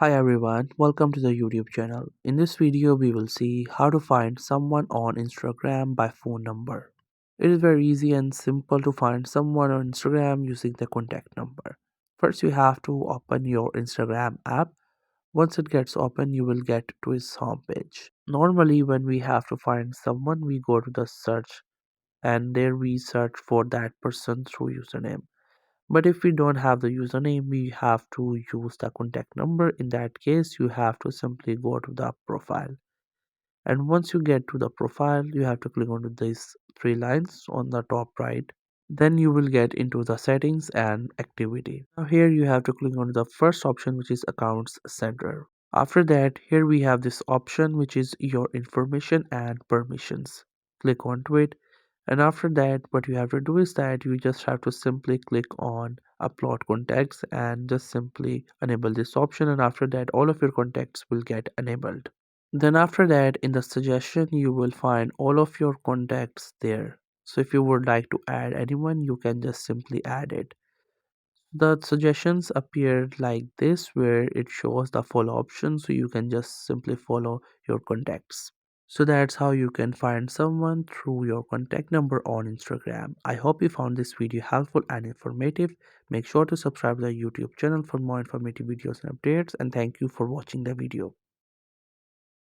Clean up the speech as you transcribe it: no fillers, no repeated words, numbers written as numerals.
Hi everyone, welcome to the YouTube channel. In this video, we will see how to find someone on Instagram by phone number. It is very easy and simple to find someone on Instagram using the contact number. First, you have to open your Instagram app. Once it gets open, you will get to its homepage. Normally, when we have to find someone, we go to the search and there we search for that person through username. But if we don't have the username, we have to use the contact number. In that case, you have to simply go to the profile. And once you get to the profile, you have to click on these three lines on the top right. Then you will get into the settings and activity. Now here you have to click on the first option, which is accounts center. After that, here we have this option, which is your information and permissions. Click onto it, and after that what you have to do is that you just have to simply click on upload contacts and just simply enable this option, and after that all of your contacts will get enabled. Then after that, in the suggestion you will find all of your contacts there. So if you would like to add anyone, you can just simply add it. The suggestions appear like this, where it shows the follow option, so you can just simply follow your contacts. So that's how you can find someone through your contact number on Instagram. I hope you found this video helpful and informative. Make sure to subscribe to the YouTube channel for more informative videos and updates, and thank you for watching the video.